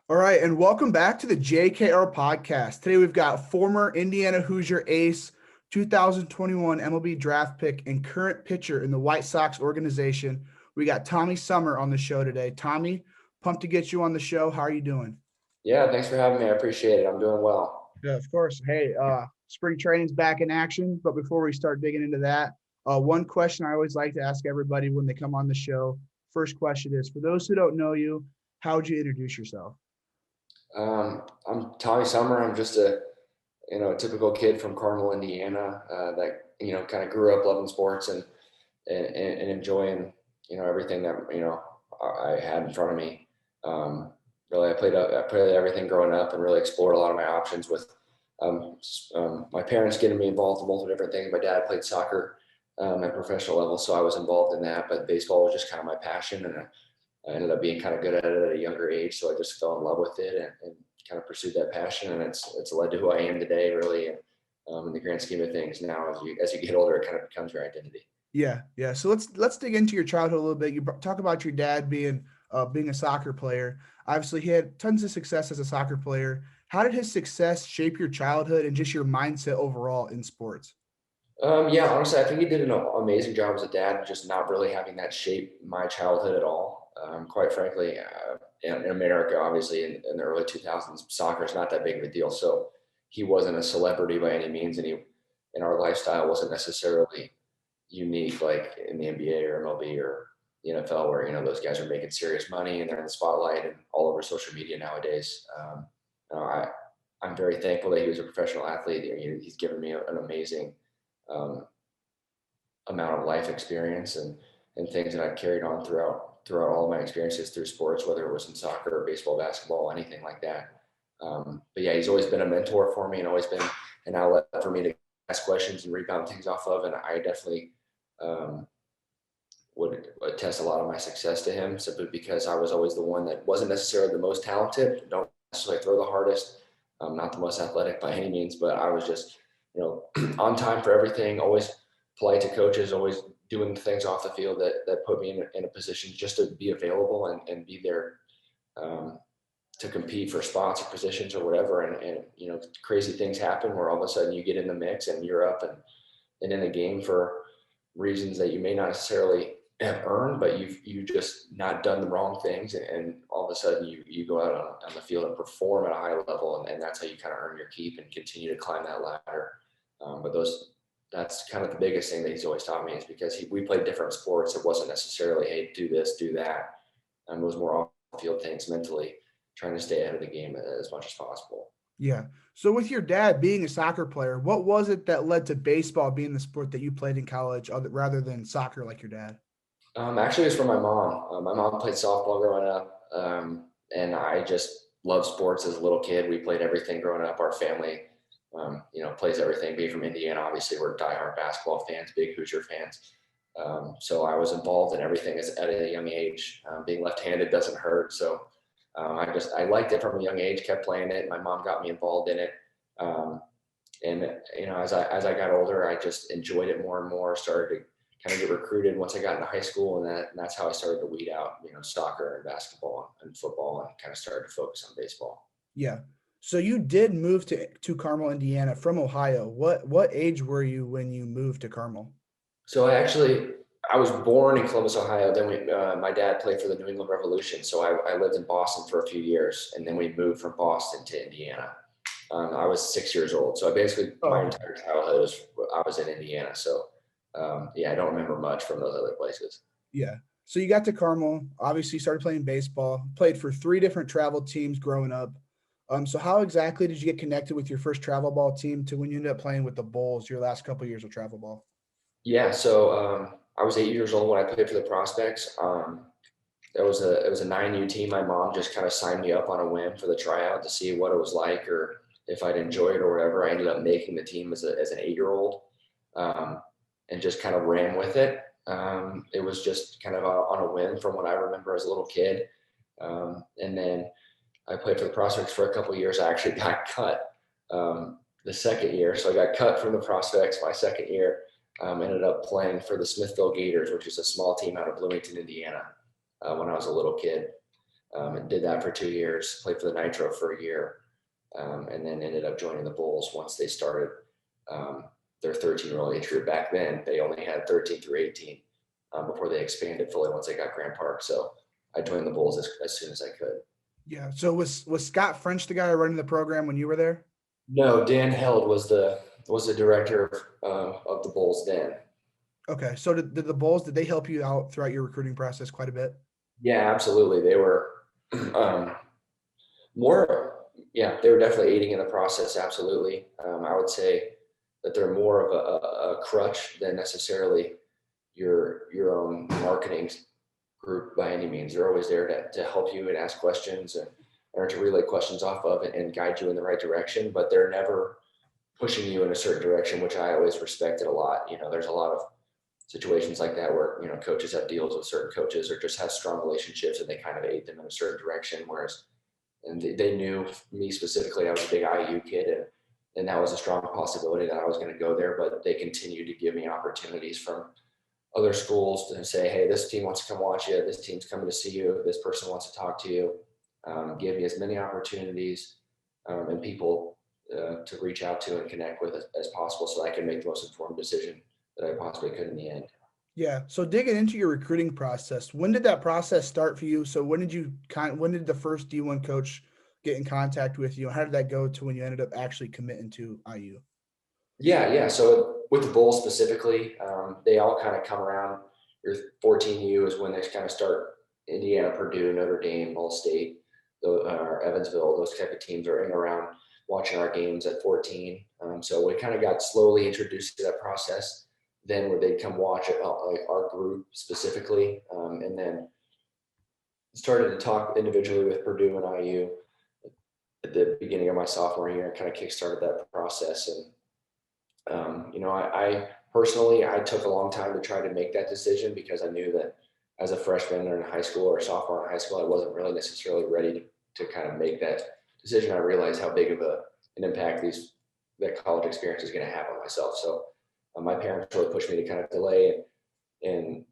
All right, and welcome back to the JKR Podcast. Today we've got former Indiana Hoosier Ace, 2021 MLB Draft Pick, and current pitcher in the White Sox organization. We got Tommy Sommer on the show today. Tommy, pumped to get you on the show. How are you doing? Yeah, thanks for having me. I appreciate it. I'm doing well. Yeah, of course. Hey, spring training's back in action, but before we start digging into that, one question I always like to ask everybody when they come on the show. First question is, for those who don't know you, how would you introduce yourself? I'm Tommy Sommer. I'm just a typical kid from Carmel, Indiana, that kind of grew up loving sports and enjoying everything that I had in front of me. Really, I played everything growing up and really explored a lot of my options with my parents getting me involved in multiple different things. My dad played soccer at professional level, so I was involved in that. But baseball was just kind of my passion, and I ended up being kind of good at it at a younger age. So I just fell in love with it and kind of pursued that passion, and it's led to who I am today, really. And in the grand scheme of things, now as you get older, it kind of becomes your identity. Yeah. So let's dig into your childhood a little bit. You talk about your dad being a soccer player. Obviously, he had tons of success as a soccer player. How did his success shape your childhood and just your mindset overall in sports? Yeah, honestly, I think he did an amazing job as a dad, just not really having that shape my childhood at all. Quite frankly, in America, obviously, in the early 2000s, soccer is not that big of a deal. So he wasn't a celebrity by any means, and our lifestyle wasn't necessarily unique like in the NBA or MLB or the NFL, where those guys are making serious money and they're in the spotlight and all over social media nowadays. You know, I I'm very thankful that he was a professional athlete. He's given me an amazing um, amount of life experience and things that I've carried on throughout all of my experiences through sports, whether it was in soccer or baseball, basketball, anything like that. But yeah, he's always been a mentor for me and always been an outlet for me to ask questions and rebound things off of. And I definitely um, would attest a lot of my success to him simply because I was always the one that wasn't necessarily the most talented, don't necessarily throw the hardest, not the most athletic by any means, but I was just, on time for everything, always polite to coaches, always doing things off the field that put me in a position just to be available and be there um, to compete for spots or positions or whatever. And crazy things happen where all of a sudden you get in the mix and you're up and in the game for reasons that you may not necessarily have earned, but you just not done the wrong things, and all of a sudden you go out on the field and perform at a high level, and that's how you kind of earn your keep and continue to climb that ladder. But that's kind of the biggest thing that he's always taught me, is because we played different sports. It wasn't necessarily, hey, do this, do that. It was more off field things, mentally trying to stay ahead of the game as much as possible. Yeah. So with your dad being a soccer player, what was it that led to baseball being the sport that you played in college rather than soccer like your dad? Actually, it's from my mom. My mom played softball growing up, and I just loved sports as a little kid. We played everything growing up. Our family, plays everything. Being from Indiana, obviously, we're diehard basketball fans, big Hoosier fans. So I was involved in everything at a young age. Being left-handed doesn't hurt, so I liked it from a young age. Kept playing it. My mom got me involved in it. Um, and as I got older, I just enjoyed it more and more. Started to kind of get recruited once I got into high school, and that's how I started to weed out soccer and basketball and football, and kind of started to focus on baseball. Yeah. So you did move to Carmel, Indiana from Ohio. What age were you when you moved to Carmel? So I was born in Columbus, Ohio. Then my dad played for the New England Revolution, so I lived in Boston for a few years, and then we moved from Boston to Indiana. I was 6 years old, so my Oh, entire childhood I was in Indiana. So yeah, I don't remember much from those other places. yeah. So you got to Carmel, obviously started playing baseball, played for three different travel teams growing up. So how exactly did you get connected with your first travel ball team to when you ended up playing with the Bulls your last couple of years of travel ball? Yeah, so I was 8 years old when I played for the Prospects. It was a 9U team. My mom just kind of signed me up on a whim for the tryout to see what it was like, or if I'd enjoy it or whatever. I ended up making the team as an 8-year-old, um, and just kind of ran with it. It was just kind of on a whim from what I remember as a little kid. And then I played for the Prospects for a couple of years. I actually got cut the second year. So I got cut from the Prospects my second year. Ended up playing for the Smithville Gators, which is a small team out of Bloomington, Indiana, when I was a little kid. And did that for 2 years, played for the Nitro for a year, and then ended up joining the Bulls once they started their 13-year-old age group. Back then, they only had 13 through 18 before they expanded fully once they got Grant Park. So I joined the Bulls as soon as I could. Yeah. So was Scott French the guy running the program when you were there? No, Dan Held was the director of the Bulls then. Okay. So did the Bulls, did they help you out throughout your recruiting process quite a bit? Yeah, absolutely. They were they were definitely aiding in the process. Absolutely. I would say that they're more of a crutch than necessarily your own marketing group by any means. They're always there to help you and ask questions or to relay questions off of and guide you in the right direction, but they're never pushing you in a certain direction, which I always respected a lot. There's a lot of situations like that where, coaches have deals with certain coaches or just have strong relationships and they kind of aid them in a certain direction. Whereas, and they knew me specifically, I was a big IU kid and that was a strong possibility that I was going to go there, but they continued to give me opportunities from other schools to say, hey, this team wants to come watch you. This team's coming to see you. This person wants to talk to you. Give me as many opportunities and people to reach out to and connect with as possible so I can make the most informed decision that I possibly could in the end. Yeah. So digging into your recruiting process, when did that process start for you? So when did the first D1 coach get in contact with you? How did that go to when you ended up actually committing to IU? Yeah. So with the Bulls specifically, they all kind of come around. Your 14U is when they kind of start. Indiana, Purdue, Notre Dame, Ball State, or Evansville, those type of teams are in and around watching our games at 14. So we kind of got slowly introduced to that process. Then where they'd come watch our group specifically, and then started to talk individually with Purdue and IU at the beginning of my sophomore year and kind of kickstarted that process. And I personally, I took a long time to try to make that decision because I knew that as a freshman or in high school or a sophomore in high school, I wasn't really necessarily ready to kind of make that decision. I realized how big of an impact that college experience is going to have on myself. So my parents really pushed me to kind of delay and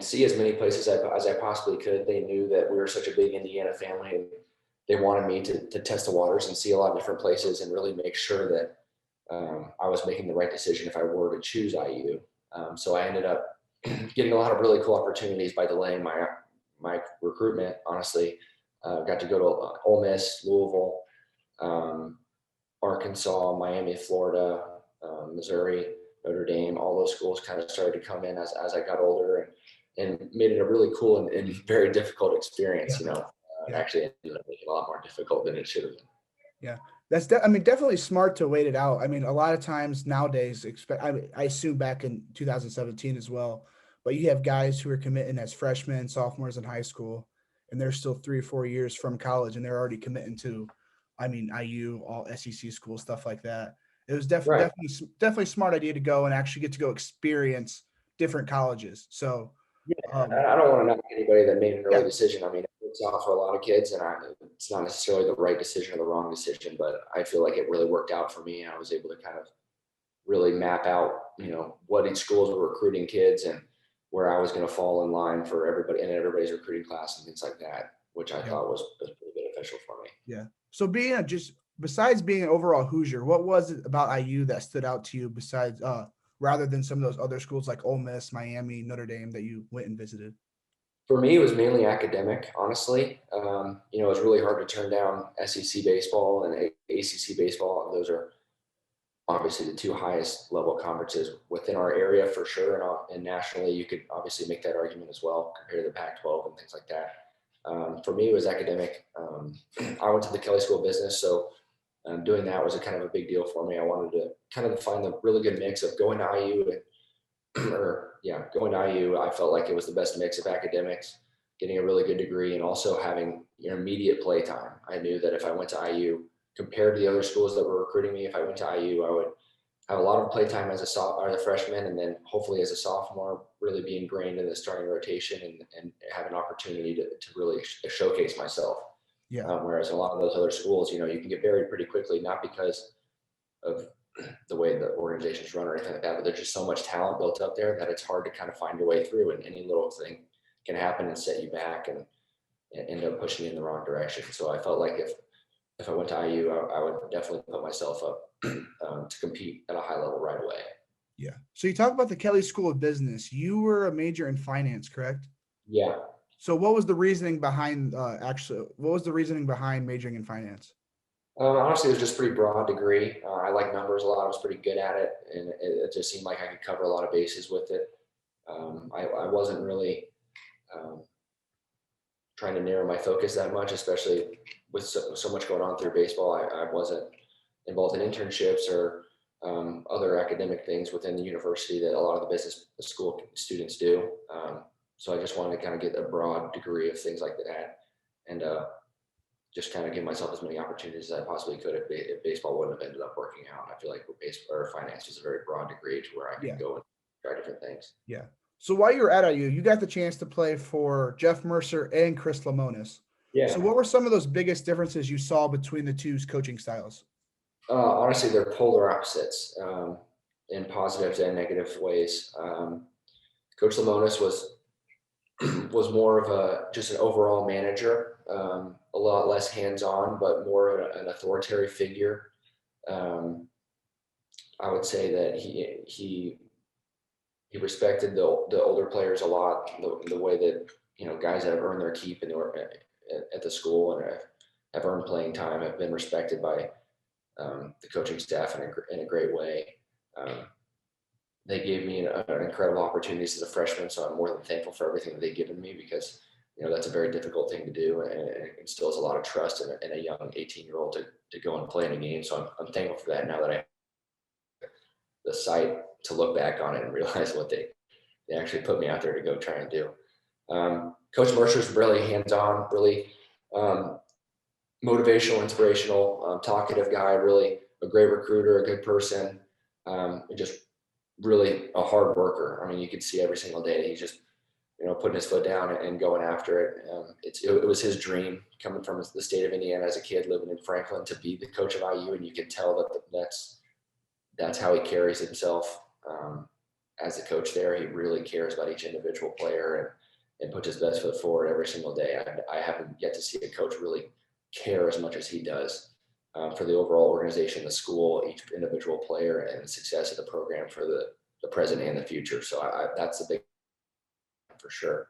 see as many places as I possibly could. They knew that we were such a big Indiana family and they wanted me to test the waters and see a lot of different places and really make sure that I was making the right decision if I were to choose IU. So I ended up getting a lot of really cool opportunities by delaying my recruitment. Honestly, got to go to Ole Miss, Louisville, Arkansas, Miami, Florida, Missouri, Notre Dame. All those schools kind of started to come in as I got older and made it a really cool and very difficult experience. Yeah. It actually ended up making it a lot more difficult than it should have been. Yeah, that's definitely smart to wait it out. I mean, a lot of times nowadays, I assume back in 2017 as well, but you have guys who are committing as freshmen, sophomores in high school, and they're still 3 or 4 years from college, and they're already committing to, IU, all SEC schools, stuff like that. It was Right. definitely smart idea to go and actually get to go experience different colleges. So, Yeah, I don't want to knock anybody that made an early yeah, decision. I mean, it works out for a lot of kids, and it's not necessarily the right decision or the wrong decision, but I feel like it really worked out for me. I was able to kind of really map out, what each schools were recruiting kids and where I was going to fall in line for everybody and everybody's recruiting class and things like that, which I yeah. thought was pretty beneficial for me. Yeah. So besides being an overall Hoosier, what was it about IU that stood out to you besides rather than some of those other schools like Ole Miss, Miami, Notre Dame that you went and visited? For me, it was mainly academic, honestly. It was really hard to turn down SEC baseball and ACC baseball. Those are obviously the two highest level conferences within our area for sure. And nationally, you could obviously make that argument as well compared to the Pac-12 and things like that. For me, it was academic. I went to the Kelly School of Business, so doing that was a kind of a big deal for me. I wanted to kind of find the really good mix of going to IU going to IU. I felt like it was the best mix of academics, getting a really good degree, and also having immediate play time. I knew that if I went to IU, compared to the other schools that were recruiting me, if I went to IU, I would have a lot of play time as a freshman, and then hopefully as a sophomore, really be ingrained in the starting rotation and have an opportunity to really showcase myself. Yeah. Whereas a lot of those other schools, you can get buried pretty quickly, not because of the way the organizations run or anything like that, but there's just so much talent built up there that it's hard to kind of find your way through, and any little thing can happen and set you back. ended up pushing me in the wrong direction. So I felt like if I went to IU, I would definitely put myself up to compete at a high level right away. Yeah. So you talk about the Kelly School of Business. You were a major in finance, correct? Yeah. So what was the reasoning behind what was the reasoning behind majoring in finance? Honestly, it was just a pretty broad degree. I like numbers a lot. I was pretty good at it, and it just seemed like I could cover a lot of bases with it. I wasn't really trying to narrow my focus that much, especially with so much going on through baseball. I wasn't involved in internships or other academic things within the university that a lot of the business school students do. So I just wanted to kind of get a broad degree of things like that, and just kind of give myself as many opportunities as I possibly could if baseball wouldn't have ended up working out. I feel like baseball or finance is a very broad degree to where I could go and try different things. Yeah. So while you were at IU, you got the chance to play for Jeff Mercer and Chris Lemonis. Yeah. So what were some of those biggest differences you saw between the two's coaching styles? Honestly, they're polar opposites in positive and negative ways. Coach Lemonis was more of just an overall manager, a lot less hands-on, but more of an authoritative figure. I would say that he respected the older players a lot, the way that guys that have earned their keep at the school and have earned playing time have been respected by the coaching staff in a great way. They gave me an incredible opportunities as a freshman, so I'm more than thankful for everything that they've given me, because that's a very difficult thing to do, and it instills a lot of trust in a young 18-year-old to go and play in a game. So I'm thankful for that now that I have the sight to look back on it and realize what they actually put me out there to go try and do. Coach Mercer's really hands-on, really motivational, inspirational, talkative guy, really a great recruiter, a good person, just really a hard worker. I mean, you could see every single day that he's just, putting his foot down and going after it. It was his dream, coming from the state of Indiana as a kid, living in Franklin, to be the coach of IU. And you can tell that that's how he carries himself as a coach there. He really cares about each individual player and puts his best foot forward every single day. I haven't yet to see a coach really care as much as he does for the overall organization, the school, each individual player, and the success of the program for the present and the future. So that's a big, for sure.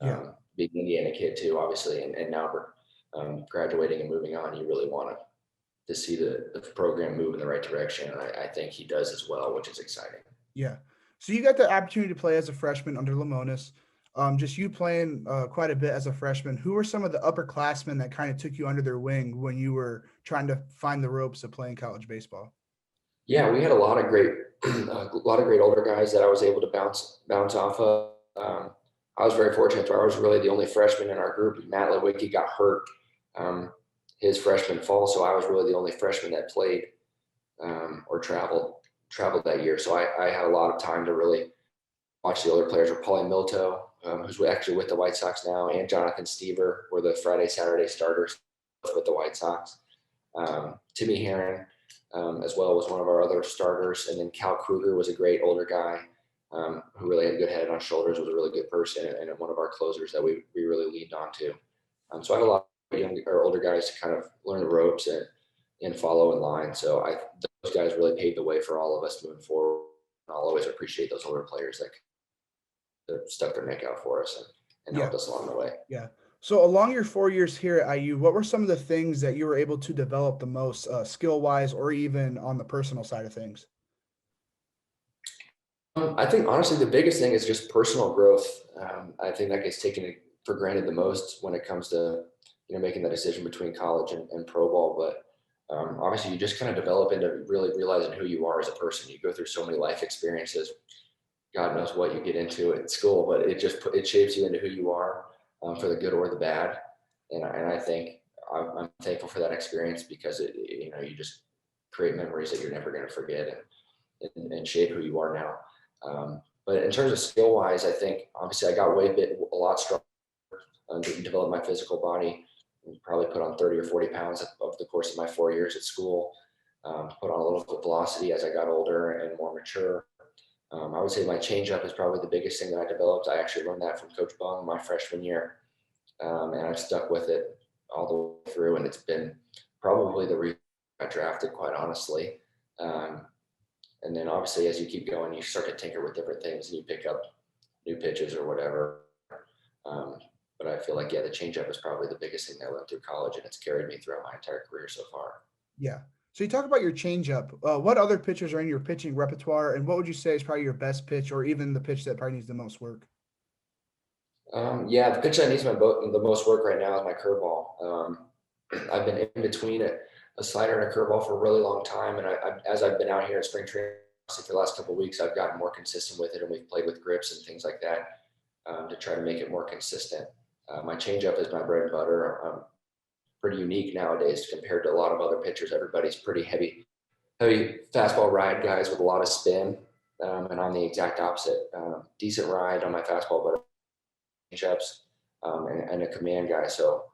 Yeah. Being an Indiana kid too, obviously, and now we're graduating and moving on. You really want to see the program move in the right direction. And I think he does as well, which is exciting. Yeah. So you got the opportunity to play as a freshman under Lemonis. Just you playing quite a bit as a freshman. Who were some of the upperclassmen that kind of took you under their wing when you were trying to find the ropes of playing college baseball? Yeah, we had a lot of great older guys that I was able to bounce off of. I was very fortunate. I was really the only freshman in our group. Matt Lewicki got hurt his freshman fall, so I was really the only freshman that played or traveled that year. So I had a lot of time to really watch the older players. Were Paulie Milto, who's actually with the White Sox now, and Jonathan Stever were the Friday, Saturday starters with the White Sox. Timmy Herron as well was one of our other starters. And then Cal Kruger was a great older guy who really had a good head on shoulders, was a really good person, and one of our closers that we really leaned on to. So I had a lot of young or older guys to kind of learn the ropes and follow in line. So those guys really paved the way for all of us moving forward. I'll always appreciate those older players that stuck their neck out for us and helped us along the way. Yeah. So along your 4 years here at IU, what were some of the things that you were able to develop the most skill-wise or even on the personal side of things? I think honestly the biggest thing is just personal growth. I think that gets taken for granted the most when it comes to making the decision between college and pro ball. But obviously you just kind of develop into really realizing who you are as a person. You go through so many life experiences. God knows what you get into at school, but it shapes you into who you are for the good or the bad. And I think I'm thankful for that experience, because you just create memories that you're never going to forget and shape who you are now. But in terms of skill wise, I think obviously I got a lot stronger, developed my physical body, and probably put on 30 or 40 pounds over the course of my 4 years at school. Put on a little bit of velocity as I got older and more mature. I would say my changeup is probably the biggest thing that I developed. I actually learned that from Coach Bung my freshman year. and I've stuck with it all the way through, and it's been probably the reason I drafted, quite honestly. And then obviously as you keep going, you start to tinker with different things and you pick up new pitches or whatever. But I feel like, yeah, the changeup is probably the biggest thing that I learned through college, and it's carried me throughout my entire career so far. Yeah. So you talk about your changeup. What other pitchers are in your pitching repertoire, and what would you say is probably your best pitch, or even the pitch that probably needs the most work? Yeah, the pitch that needs the most work right now is my curveball. I've been in between a slider and a curveball for a really long time, and as I've been out here at spring training for the last couple of weeks, I've gotten more consistent with it, and we've played with grips and things like that to try to make it more consistent. My changeup is my bread and butter. I'm pretty unique nowadays compared to a lot of other pitchers. Everybody's pretty heavy fastball ride guys with a lot of spin, and I'm the exact opposite. Decent ride on my fastball, but changeups and a command guy. So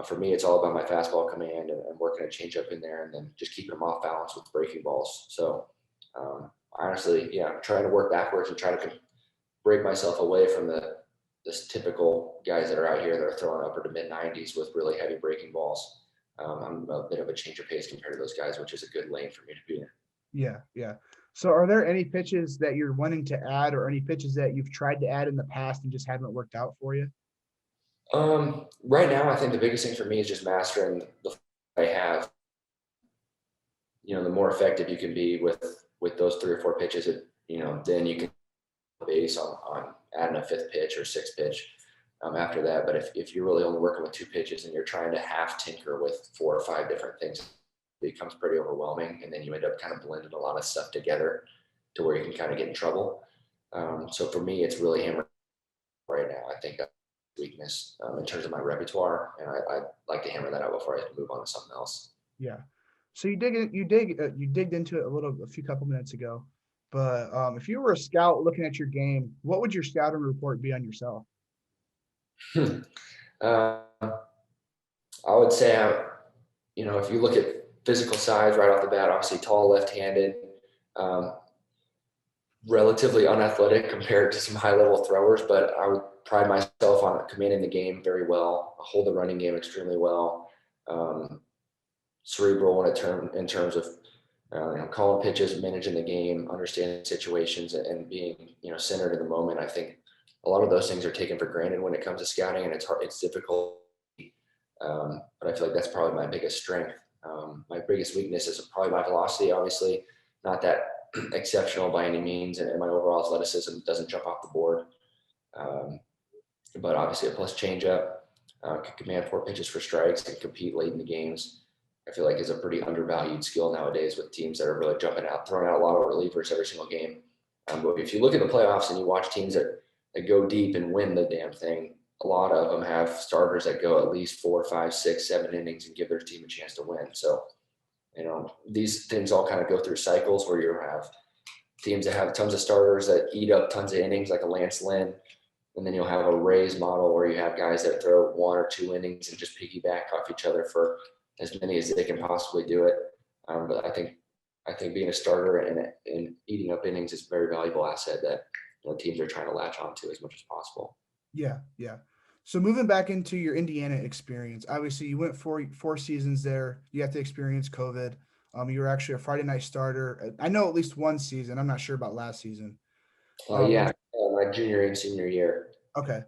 for me, it's all about my fastball command and working a changeup in there, and then just keeping them off balance with breaking balls. So honestly, yeah, I'm trying to work backwards and try to break myself away from this typical guys that are out here that are throwing upper to mid 90s with really heavy breaking balls. I'm a bit of a change of pace compared to those guys, which is a good lane for me to be in. Yeah, yeah. So are there any pitches that you're wanting to add, or any pitches that you've tried to add in the past and just haven't worked out for you? Right now, I think the biggest thing for me is just mastering the I have. The more effective you can be with those 3 or 4 pitches, then you can base on adding a 5th pitch or 6th pitch after that. But if you're really only working with 2 pitches and you're trying to half tinker with 4 or 5 different things, it becomes pretty overwhelming, and then you end up kind of blending a lot of stuff together to where you can kind of get in trouble. So for me, it's really hammering right now. I think that's weakness in terms of my repertoire, and I like to hammer that out before I move on to something else. Yeah. So you digged into it a few couple minutes ago, but if you were a scout looking at your game, what would your scouting report be on yourself? uh, I would say, if you look at physical size right off the bat, obviously tall, left-handed, relatively unathletic compared to some high-level throwers, but I would pride myself on commanding the game very well, hold the running game extremely well, cerebral in terms of calling pitches, managing the game, understanding situations, and being centered in the moment. I think a lot of those things are taken for granted when it comes to scouting, and it's difficult. But I feel like that's probably my biggest strength. My biggest weakness is probably my velocity, obviously, not that exceptional by any means, and my overall athleticism doesn't jump off the board. But obviously a plus changeup, can command 4 pitches for strikes and compete late in the games. I feel like is a pretty undervalued skill nowadays with teams that are really jumping out, throwing out a lot of relievers every single game. But if you look at the playoffs and you watch teams that go deep and win the damn thing, a lot of them have starters that go at least 4, 5, 6, 7 innings and give their team a chance to win. So, these things all kind of go through cycles where you have teams that have tons of starters that eat up tons of innings, like a Lance Lynn. And then you'll have a Rays model where you have guys that throw 1 or 2 innings and just piggyback off each other for as many as they can possibly do it. But I think being a starter and eating up innings is a very valuable asset that teams are trying to latch onto as much as possible. Yeah, yeah. So moving back into your Indiana experience, obviously you went 4 seasons there. You got to experience COVID. You were actually a Friday night starter. I know at least 1 season. I'm not sure about last season. My junior and senior year. Okay.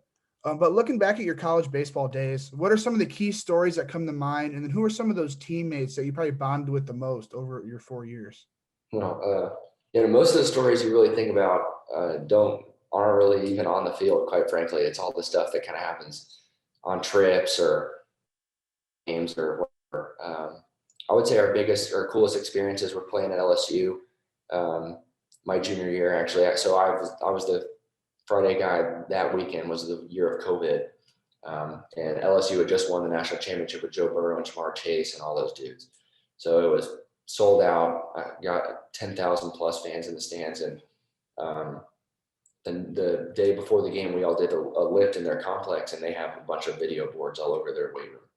But looking back at your college baseball days, what are some of the key stories that come to mind? And then who are some of those teammates that you probably bonded with the most over your 4 years? Well, most of the stories you really think about aren't really even on the field, quite frankly. It's all the stuff that kind of happens on trips or games or whatever. I would say our biggest or coolest experiences were playing at LSU my junior year, actually. So I was the Friday guy that weekend, was the year of COVID. And LSU had just won the national championship with Joe Burrow and Jamar Chase and all those dudes. So it was sold out. I got 10,000 plus fans in the stands. And then the day before the game, we all did a lift in their complex, and they have a bunch of video boards all over their weight room.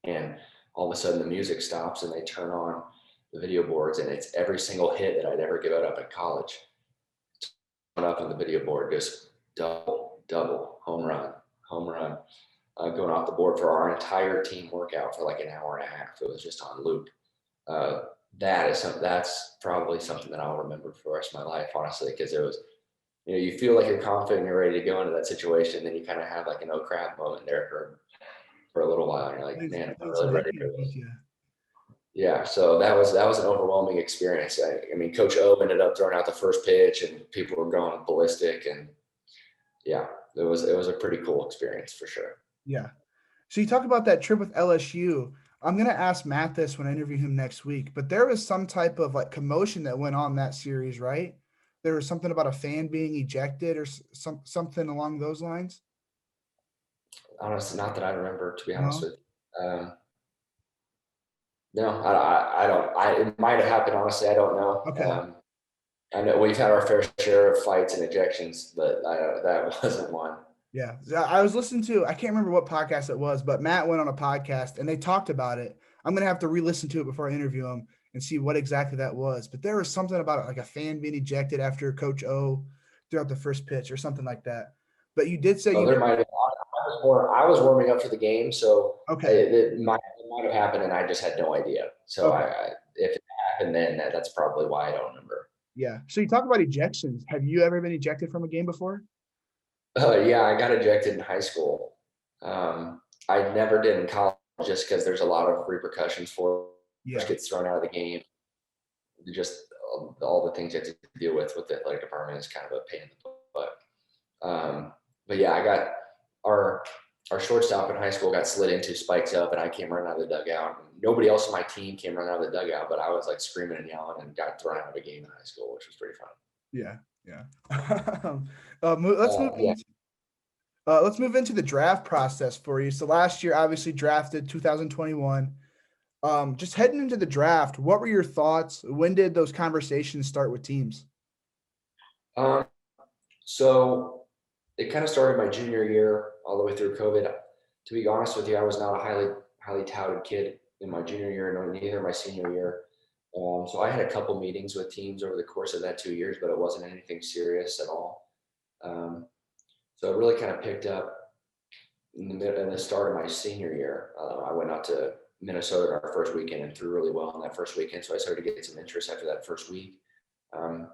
And all of a sudden the music stops and they turn on the video boards, and it's every single hit that I'd ever given up in college. Up on the video board goes double, home run. going off the board for our entire team workout for like an hour and a half. It was just on loop. That's probably something that I'll remember for the rest of my life, honestly, because it was, you feel like you're confident, you're ready to go into that situation, then you kind of have like an oh crap moment there for a little while. And you're like, man, I'm really ready for this. Yeah, so that was an overwhelming experience. I mean, Coach O ended up throwing out the first pitch, and people were going ballistic, and yeah, it was a pretty cool experience for sure. Yeah. So you talk about that trip with LSU. I'm gonna ask Matt this when I interview him next week, but there was some type of like commotion that went on that series, right? There was something about a fan being ejected or something along those lines. Honestly, not that I remember, to be honest No. with you. No, I don't. It might have happened. Honestly, I don't know. Okay. I know we've had our fair share of fights and ejections, but that wasn't one. Yeah. I was listening to, I can't remember what podcast it was, but Matt went on a podcast and they talked about it. I'm going to have to re-listen to it before I interview him and see what exactly that was. But there was something about it, like a fan being ejected after Coach O threw out the first pitch or something like that. But you did say There might have. I was warming up for the game, so okay. it might have happened, and I just had no idea. So Okay. if it happened then, that's probably why I don't remember. Yeah. So you talk about ejections. Have you ever been ejected from a game before? Yeah, I got ejected in high school. I never did in college just because there's a lot of repercussions for it. Yeah. Gets thrown out of the game. Just all the things you have to deal with the athletic department is kind of a pain in the butt. But yeah, I got our shortstop in high school got slid into, spikes up, and I came running out of the dugout. Nobody else on my team came running out of the dugout, but I was like screaming and yelling and got thrown out of a game in high school, which was pretty fun. Yeah. Yeah. Let's move Yeah. into let's move into the draft process for you. So last year, obviously drafted 2021. Just heading into the draft, what were your thoughts? When did those conversations start with teams? So it kind of started my junior year all the way through COVID. To be honest with you, I was not a highly touted kid in my junior year, nor neither my senior year. So I had a couple meetings with teams over the course of that 2 years, but it wasn't anything serious at all. So it really kind of picked up in the start of my senior year. I went out to Minnesota our first weekend and threw really well on that first weekend. So I started to get some interest after that first week. And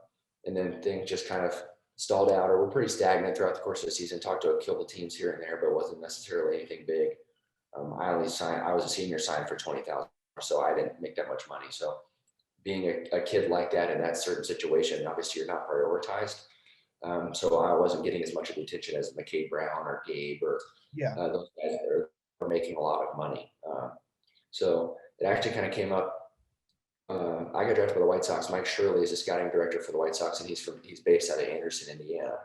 then things just kind of stalled out or were pretty stagnant throughout the course of the season. Talked to a couple of teams here and there, but it wasn't necessarily anything big. I was a senior, signed for $20,000, so I didn't make that much money. So being a kid like that in that certain situation, obviously you're not prioritized. So I wasn't getting as much of the attention as McKay Brown or Gabe or those guys that are making a lot of money. So it actually kind of came up. I got drafted by the White Sox. Mike Shirley is the scouting director for the White Sox, and he's based out of Anderson, Indiana.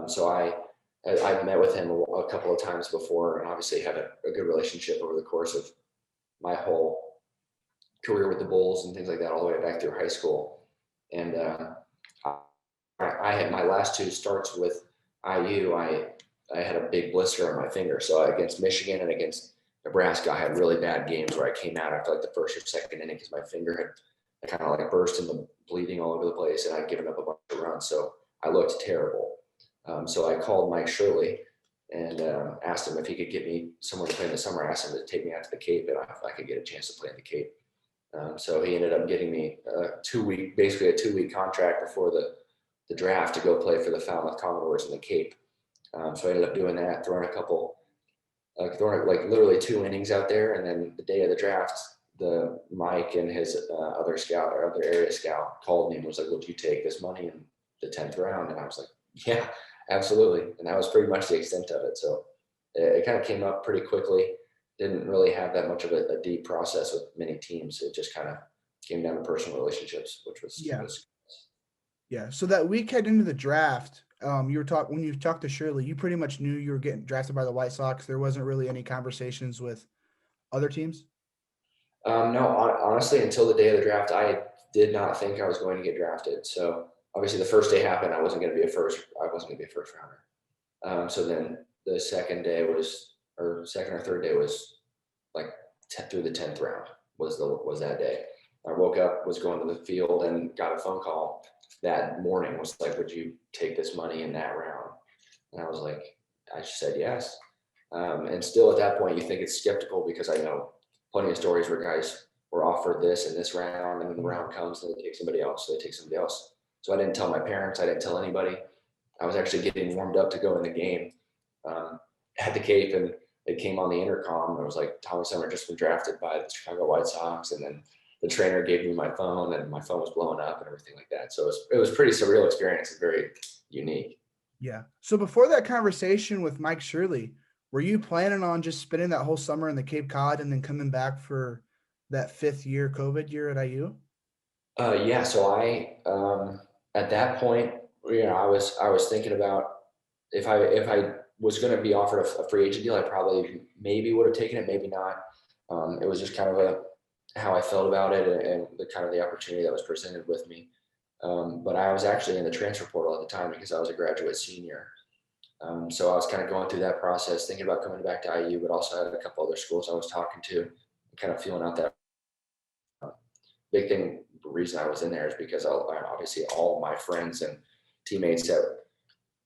So I've met with him a couple of times before, and obviously had a good relationship over the course of my whole career with the Bulls and things like that, all the way back through high school. And I had my last two starts with IU. I had a big blister on my finger. So against Michigan and against Nebraska, I had really bad games where I came out after like the first or second inning because my finger had kind of like burst and bleeding all over the place, and I'd given up a bunch of runs. So I looked terrible. So I called Mike Shirley and asked him if he could get me somewhere to play in the summer. I asked him to take me out to the Cape, and if I could get a chance to play in the Cape. So he ended up getting me basically a 2-week contract before the draft to go play for the Falmouth Commodores in the Cape. So I ended up doing that, throwing like literally 2 innings out there. And then the day of the draft, Mike and his other area scout called me and was like, would you take this money in the 10th round? And I was like, yeah, absolutely. And that was pretty much the extent of it. So it kind of came up pretty quickly. Didn't really have that much of a deep process with many teams. It just kind of came down to personal relationships, which was Yeah. So that week heading into the draft, when you talked to Shirley, you pretty much knew you were getting drafted by the White Sox. There wasn't really any conversations with other teams. No, honestly, until the day of the draft, I did not think I was going to get drafted. So obviously, the first day happened. I wasn't going to be a first rounder. So then the second or third day was like through the 10th round was that day. I woke up, was going to the field, and got a phone call that morning. Was like, would you take this money in that round? And I was like, I just said yes. And still at that point, you think it's skeptical because I know plenty of stories where guys were offered this in this round, and then the round comes and they take somebody else. So they take somebody else. So I didn't tell my parents. I didn't tell anybody. I was actually getting warmed up to go in the game at the Cape, and it came on the intercom. And it was like, Tommy Sommer just been drafted by the Chicago White Sox. And then the trainer gave me my phone, and my phone was blowing up and everything like that. So it was pretty surreal experience and very unique. Yeah. So before that conversation with Mike Shirley, were you planning on just spending that whole summer in the Cape Cod and then coming back for that 5th year COVID year at IU? Yeah. So I, at that point, I was thinking about if I was going to be offered a free agent deal, I probably maybe would have taken it, maybe not. It was just kind of how I felt about it and the kind of the opportunity that was presented with me. But I was actually in the transfer portal at the time because I was a graduate senior. So I was kind of going through that process, thinking about coming back to IU, but also had a couple other schools I was talking to, and kind of feeling out that big thing. The reason I was in there is because obviously all my friends and teammates that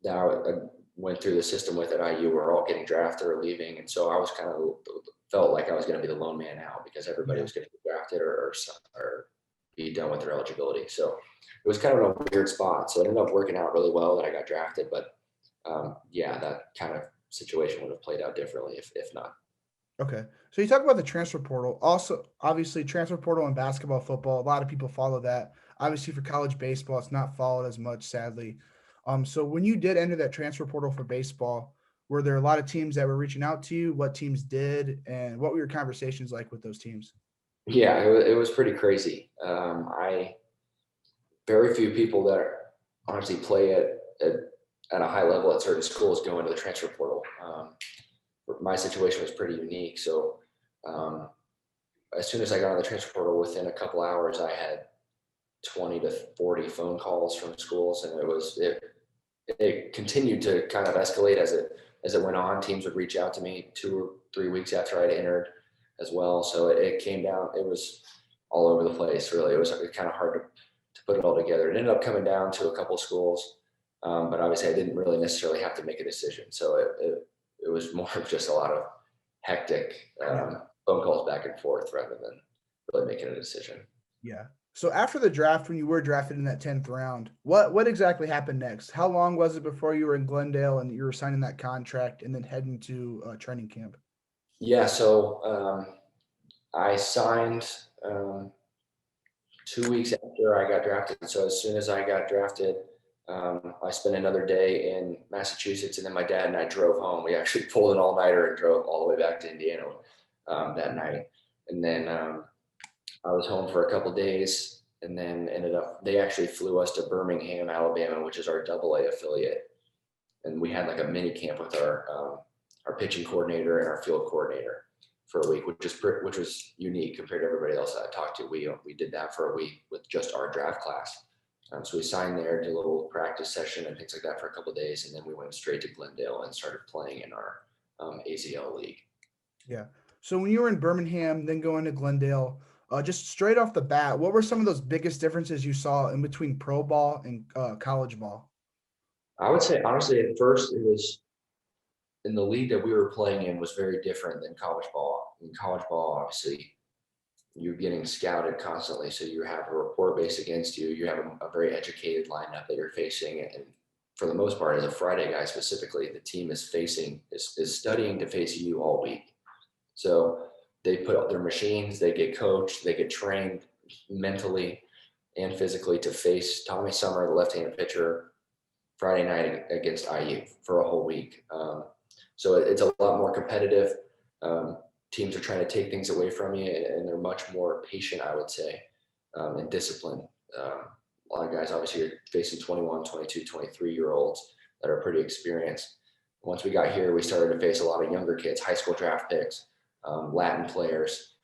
I went through the system with at IU were all getting drafted or leaving. And so I was kind of felt like I was going to be the lone man out because everybody was going to get drafted or be done with their eligibility. So it was kind of a weird spot. So it ended up working out really well that I got drafted. But yeah, that kind of situation would have played out differently if not. Okay. So you talk about the transfer portal. Also, obviously, transfer portal in basketball, football, a lot of people follow that. Obviously, for college baseball, it's not followed as much, sadly. So when you did enter that transfer portal for baseball, were there a lot of teams that were reaching out to you? What teams did, and what were your conversations like with those teams? Yeah, it was pretty crazy. Very few people that honestly play at a high level at certain schools go into the transfer portal. My situation was pretty unique. So as soon as I got on the transfer portal, within a couple hours, I had 20 to 40 phone calls from schools, and it continued to kind of escalate as it went on. Teams would reach out to me 2 or 3 weeks after I'd entered as well. So it came down. It was all over the place. Really, it was kind of hard to put it all together. It ended up coming down to a couple schools, but obviously I didn't really necessarily have to make a decision. So it was more of just a lot of hectic phone calls back and forth rather than really making a decision. Yeah. So after the draft, when you were drafted in that 10th round, what exactly happened next? How long was it before you were in Glendale and you were signing that contract and then heading to training camp? Yeah, so I signed 2 weeks after I got drafted. So as soon as I got drafted, I spent another day in Massachusetts, and then my dad and I drove home. We actually pulled an all-nighter and drove all the way back to Indiana that night. And then I was home for a couple of days, and then they actually flew us to Birmingham, Alabama, which is our AA affiliate. And we had like a mini camp with our pitching coordinator and our field coordinator for a week, which was unique compared to everybody else that I talked to. We did that for a week with just our draft class. So we signed there, did a little practice session and things like that for a couple of days, and then we went straight to Glendale and started playing in our AZL league. Yeah. So when you were in Birmingham, then going to Glendale, just straight off the bat, what were some of those biggest differences you saw in between pro ball and college ball? I would say, honestly, at first it was in the league that we were playing in was very different than college ball. In college ball, obviously, you're getting scouted constantly. So you have a report base against you. You have a very educated lineup that you're facing. And for the most part, as a Friday guy specifically, the team is studying to face you all week. So they put up their machines, they get coached, they get trained mentally and physically to face Tommy Sommer, the left-handed pitcher, Friday night against IU for a whole week. So it's a lot more competitive. Teams are trying to take things away from you, and they're much more patient, I would say, and disciplined. A lot of guys obviously are facing 21, 22, 23-year-olds that are pretty experienced. Once we got here, we started to face a lot of younger kids, high school draft picks, Latin players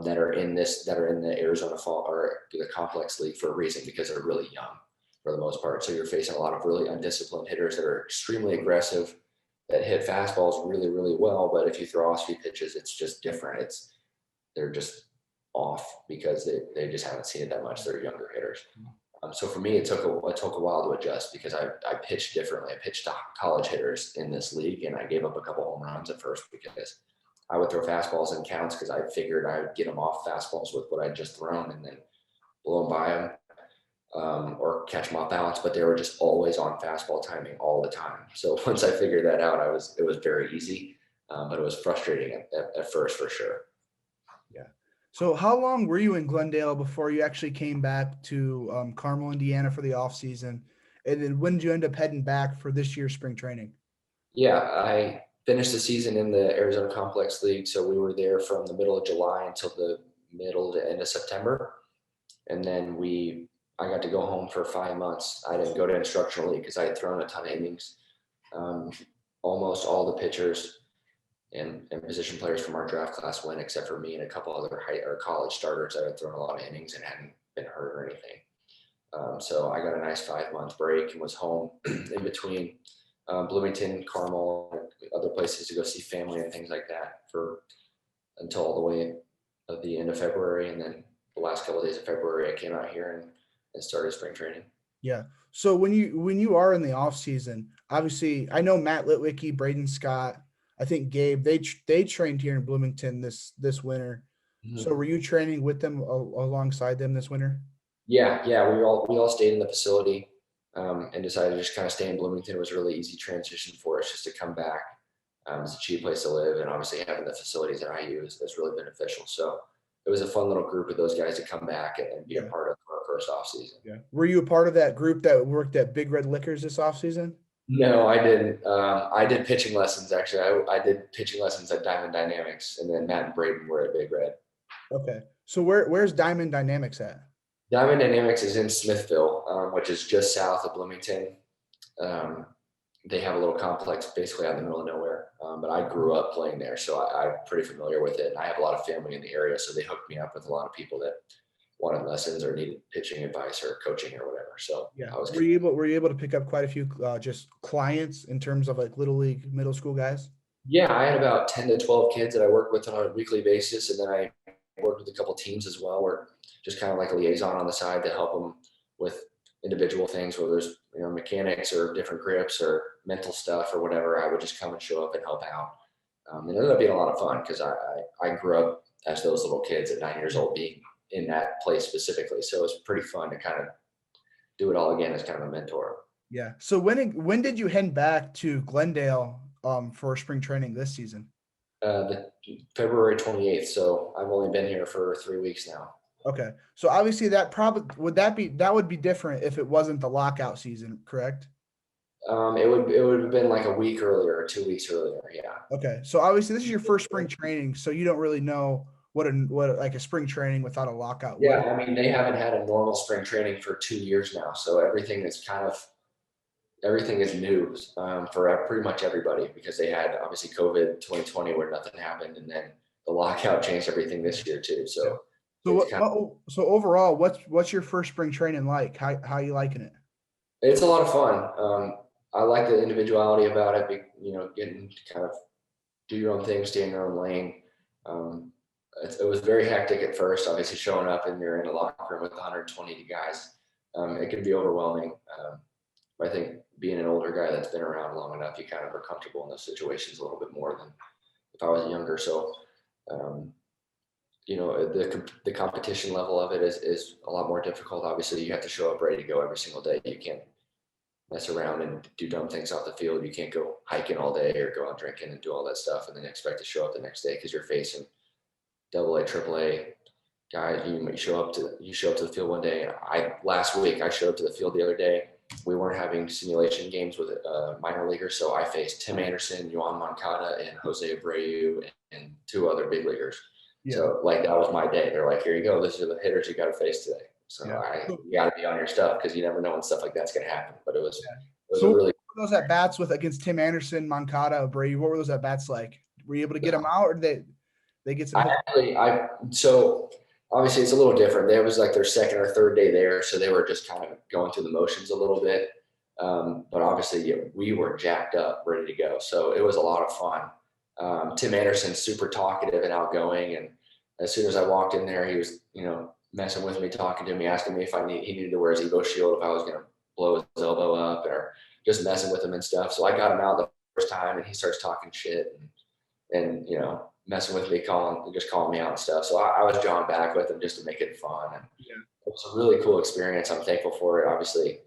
that are in the Arizona Fall or the complex league for a reason, because they're really young for the most part. So you're facing a lot of really undisciplined hitters that are extremely aggressive, that hit fastballs really, really well. But if you throw off speed pitches, it's just different. They're just off because they just haven't seen it that much. They're younger hitters. So for me, it took a while to adjust because I pitched differently. I pitched to college hitters in this league, and I gave up a couple home runs at first because I would throw fastballs in counts because I figured I would get them off fastballs with what I'd just thrown and then blow them by them, or catch them off balance. But they were just always on fastball timing all the time. So once I figured that out, it was very easy, but it was frustrating at first for sure. Yeah. So how long were you in Glendale before you actually came back to Carmel, Indiana for the off season? And then when did you end up heading back for this year's spring training? Yeah, I finished the season in the Arizona Complex League. So we were there from the middle of July until the middle to end of September. And then I got to go home for 5 months. I didn't go to instructional league because I had thrown a ton of innings. Almost all the pitchers and position players from our draft class went, except for me and a couple other college starters that had thrown a lot of innings and hadn't been hurt or anything. So I got a nice 5-month break and was home in between Bloomington, Carmel, other places to go see family and things like that until all the way at the end of February. And then the last couple of days of February, I came out here and started spring training. Yeah. So when you are in the off season, obviously I know Matt Litwicky, Braden Scott, I think Gabe, they trained here in Bloomington this winter. Mm-hmm. So were you training with them alongside them this winter? Yeah. We all stayed in the facility and decided to just kind of stay in Bloomington. It was a really easy transition for us just to come back. It's a cheap place to live, and obviously having the facilities that I use is really beneficial. So it was a fun little group of those guys to come back and be a part of our first off season. Yeah. Were you a part of that group that worked at Big Red Liquors this off season? No, I didn't. I did pitching lessons actually. I did pitching lessons at Diamond Dynamics, and then Matt and Braden were at Big Red. Okay. So where's Diamond Dynamics at? Diamond Dynamics is in Smithville, which is just south of Bloomington. They have a little complex basically out in the middle of nowhere. But I grew up playing there, so I'm pretty familiar with it. And I have a lot of family in the area, so they hooked me up with a lot of people that wanted lessons or needed pitching advice or coaching or whatever. So yeah, were you able to pick up quite a few just clients in terms of like little league, middle school guys? Yeah, I had about 10 to 12 kids that I worked with on a weekly basis, and then I worked with a couple teams as well, where just kind of like a liaison on the side to help them with individual things, whether there's mechanics or different grips or mental stuff or whatever. I would just come and show up and help out. It ended up being a lot of fun because I grew up as those little kids at 9 years old being in that place specifically. So it was pretty fun to kind of do it all again as kind of a mentor. Yeah. So when did you head back to Glendale for spring training this season? The February 28th. So I've only been here for 3 weeks now. Okay. So obviously that would be different if it wasn't the lockout season, correct? It would have been like a week earlier or 2 weeks earlier. Yeah. Okay. So obviously this is your first spring training, so you don't really know what like a spring training without a lockout. Yeah. I mean, they haven't had a normal spring training for 2 years now. So everything is new for pretty much everybody, because they had obviously COVID 2020 where nothing happened. And then the lockout changed everything this year too. So overall, what's your first spring training like? How are you liking it? It's a lot of fun. I like the individuality about it. Getting to kind of do your own thing, stay in your own lane. It was very hectic at first. Obviously, showing up and you're in a locker room with 120 guys, it can be overwhelming. But I think being an older guy that's been around long enough, you kind of are comfortable in those situations a little bit more than if I was younger. So. The competition level of it is a lot more difficult. Obviously, you have to show up ready to go every single day. You can't mess around and do dumb things off the field. You can't go hiking all day or go out drinking and do all that stuff and then expect to show up the next day because you're facing AA, AAA guys. You show up to the field one day. Last week I showed up to the field the other day. We weren't having simulation games with minor leaguers, so I faced Tim Anderson, Yohan Moncada, and Jose Abreu, and 2 other big leaguers. Yeah. So that was my day. They're like, here you go. These are the hitters you got to face today. So you got to be on your stuff because you never know when stuff like that's going to happen. But it was really. What were those at bats against Tim Anderson, Moncada, Abreu? What were those at bats like? Were you able to get them out, or did they get some? So obviously it's a little different. It was like their second or third day there, so they were just kind of going through the motions a little bit. But obviously we were jacked up, ready to go. So it was a lot of fun. Tim Anderson's super talkative and outgoing, and as soon as I walked in there, he was, messing with me, talking to me, asking me if he needed to wear his Evo shield, if I was going to blow his elbow up, or just messing with him and stuff. So I got him out the first time, and he starts talking shit and messing with me, calling me out and stuff. So I was jawing back with him just to make it fun. And it was a really cool experience. I'm thankful for it. Obviously,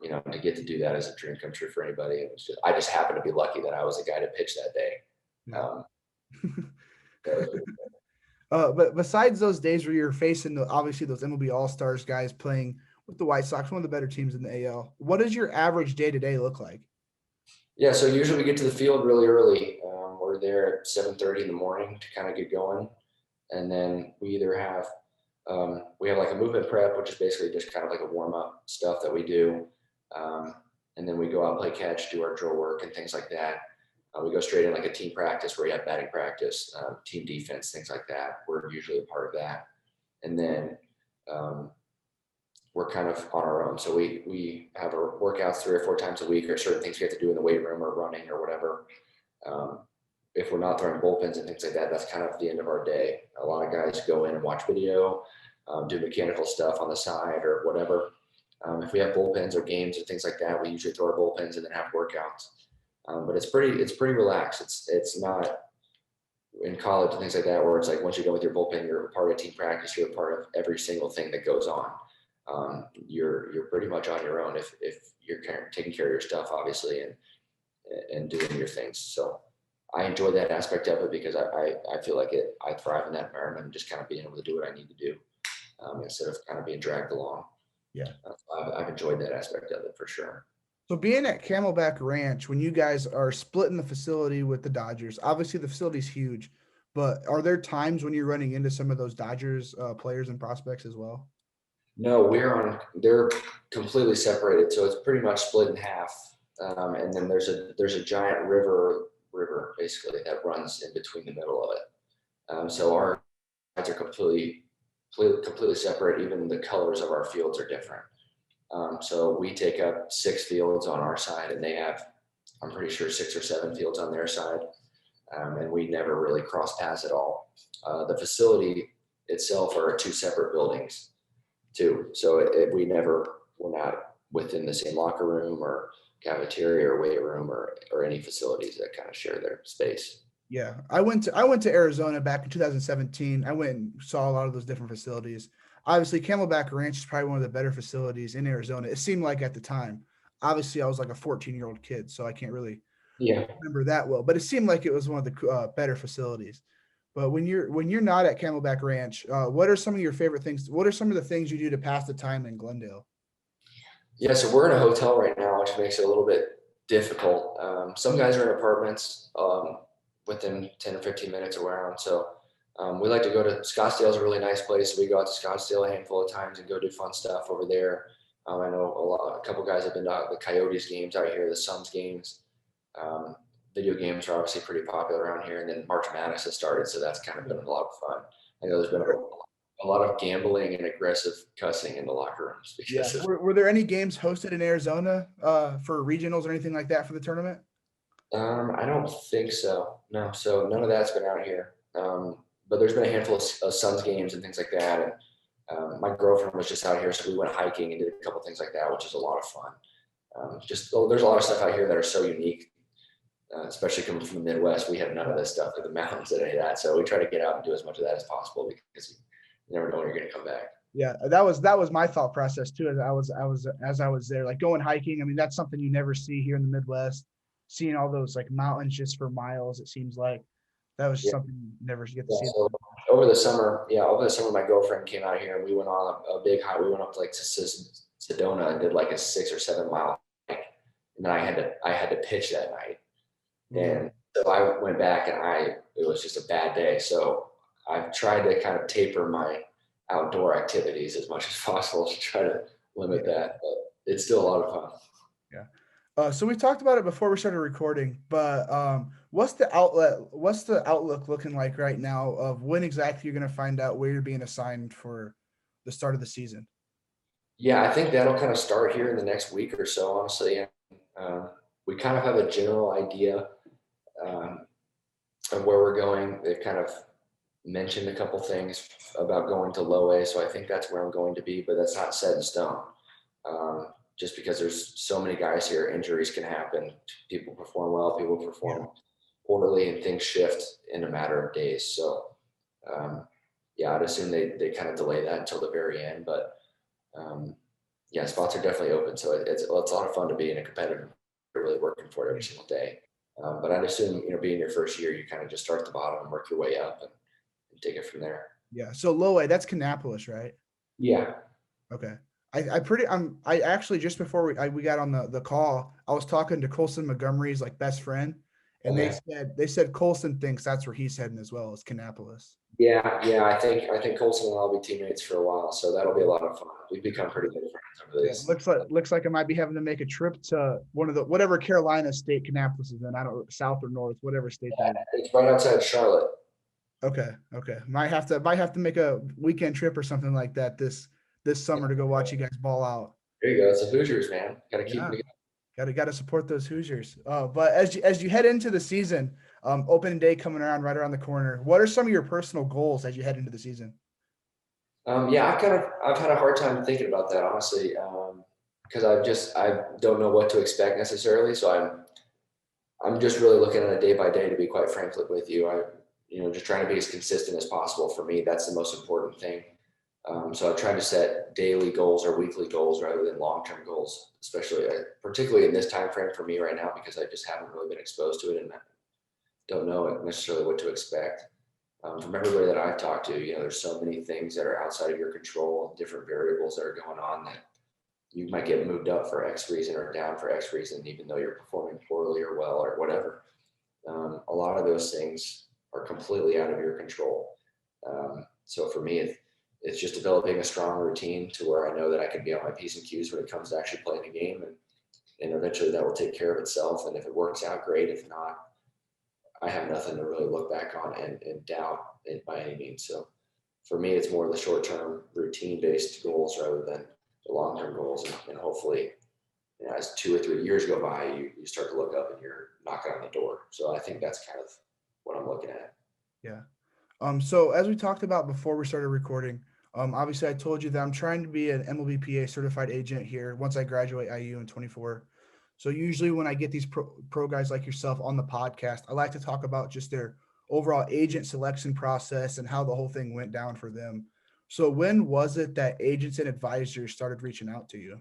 to get to do that is a dream come true for anybody. It was I just happened to be lucky that I was the guy to pitch that day. But besides those days where you're facing obviously those MLB All-Stars guys playing with the White Sox, one of the better teams in the AL, what does your average day-to-day look like? Yeah, so usually we get to the field really early. We're there at 7:30 in the morning to kind of get going, and then we either have we have like a movement prep, which is basically just kind of like a warm-up stuff that we do, and then we go out and play catch, do our drill work and things like that. We go straight in like a team practice where you have batting practice, team defense, things like that. We're usually a part of that. And then we're kind of on our own. So we have our workouts 3 or 4 times a week, or certain things we have to do in the weight room or running or whatever. If we're not throwing bullpens and things like that, that's kind of the end of our day. A lot of guys go in and watch video, do mechanical stuff on the side or whatever. If we have bullpens or games or things like that, we usually throw our bullpens and then have workouts. But it's pretty relaxed. It's not in college and things like that where it's like once you go with your bullpen, you're a part of team practice. You're a part of every single thing that goes on. You're pretty much on your own if you're taking care of your stuff, obviously, and doing your things. So I enjoy that aspect of it because I feel like I thrive in that environment and just kind of being able to do what I need to do instead of kind of being dragged along. Yeah, I've enjoyed that aspect of it for sure. So being at Camelback Ranch, when you guys are splitting the facility with the Dodgers, obviously the facility's huge, but are there times when you're running into some of those Dodgers players and prospects as well? No, they're completely separated. So it's pretty much split in half. And then there's a giant river basically that runs in between the middle of it. So our sides are completely separate. Even the colors of our fields are different. So we take up 6 fields on our side, and they have, I'm pretty sure, 6 or 7 fields on their side. And we never really cross paths at all. The facility itself are 2 separate buildings too. So we're not within the same locker room or cafeteria or weight room or any facilities that kind of share their space. Yeah, I went to Arizona back in 2017. I went and saw a lot of those different facilities. Obviously, Camelback Ranch is probably one of the better facilities in Arizona. It seemed like at the time. Obviously, I was like a 14-year-old kid, so I can't really remember that well. But it seemed like it was one of the better facilities. But when you're not at Camelback Ranch, what are some of your favorite things? What are some of the things you do to pass the time in Glendale? Yeah, so we're in a hotel right now, which makes it a little bit difficult. Some guys are in apartments within 10 or 15 minutes around. So we like to go to Scottsdale. Is a really nice place. We go out to Scottsdale a handful of times and go do fun stuff over there. I know a couple guys have been to the Coyotes games out here, the Suns games. Video games are obviously pretty popular around here, and then March Madness has started, so that's kind of been a lot of fun. I know there's been a lot of gambling and aggressive cussing in the locker rooms. Were there any games hosted in Arizona for regionals or anything like that for the tournament? I don't think so. No, so none of that's been out here. But there's been a handful of Suns games and things like that. And my girlfriend was just out here, so we went hiking and did a couple things like that, which is a lot of fun. There's a lot of stuff out here that are so unique. Especially coming from the Midwest, we have none of this stuff to the mountains and any of that. So we try to get out and do as much of that as possible because you never know when you're going to come back. Yeah, that was my thought process too. As I was there, like going hiking. I mean, that's something you never see here in the Midwest. Seeing all those like mountains just for miles, it seems like that was something you never get to see. So over the summer, my girlfriend came out here and we went on a big hike. We went up to like Sedona and did like a 6 or 7 mile hike, and then I had to pitch that night. And so I went back and it was just a bad day. So I've tried to kind of taper my outdoor activities as much as possible to try to limit that, but it's still a lot of fun. Yeah. So we talked about it before we started recording, but what's the outlook looking like right now of when exactly you're going to find out where you're being assigned for the start of the season? Yeah, I think that'll kind of start here in the next week or so, honestly. We kind of have a general idea of where we're going. They've kind of mentioned a couple things about going to low A, so I think that's where I'm going to be, but that's not set in stone. Just because there's so many guys here, injuries can happen. People perform well, people perform poorly, and things shift in a matter of days. So, I'd assume they kind of delay that until the very end. But spots are definitely open. So it's a lot of fun to be in a competitive, really working for it every single day. But I'd assume, being your first year, you kind of just start at the bottom and work your way up and take it from there. Yeah. So low A, that's Kannapolis, right? Yeah. Okay. I actually, just before we got on the call, I was talking to Colson Montgomery's like best friend, and they said Colson thinks that's where he's heading as well, as Kannapolis. Yeah. I think Colson and I'll be teammates for a while, so that'll be a lot of fun. We've become pretty good friends over this. Looks like I might be having to make a trip to one of the whatever Carolina state Kannapolis is in. I don't know, south or north, whatever state that is. It's right outside Charlotte. Okay. Might have to make a weekend trip or something like that this summer to go watch you guys ball out. There you go. It's the Hoosiers, man. Got to keep it. Got to support those Hoosiers. But as you head into the season, opening day coming right around the corner. What are some of your personal goals as you head into the season? I've had a hard time thinking about that, honestly, because I don't know what to expect necessarily. So I'm just really looking at it day by day, to be quite frank with you. Just trying to be as consistent as possible. For me, that's the most important thing. So I try to set daily goals or weekly goals rather than long-term goals, particularly in this time frame for me right now, because I just haven't really been exposed to it and I don't know necessarily what to expect. From everybody that I've talked to, there's so many things that are outside of your control, different variables that are going on, that you might get moved up for X reason or down for X reason, even though you're performing poorly or well or whatever. A lot of those things are completely out of your control. So for me, it's just developing a strong routine to where I know that I can be on my P's and Q's when it comes to actually playing a game, and eventually that will take care of itself. And if it works out, great. If not, I have nothing to really look back on and doubt it by any means. So for me, it's more the short-term routine-based goals rather than the long-term goals. And hopefully, as 2 or 3 years go by, you start to look up and you're knocking on the door. So I think that's kind of what I'm looking at. Yeah. So as we talked about before we started recording, obviously I told you that I'm trying to be an MLBPA certified agent here once I graduate IU in 24. So usually when I get these pro guys like yourself on the podcast, I like to talk about just their overall agent selection process and how the whole thing went down for them. So when was it that agents and advisors started reaching out to you?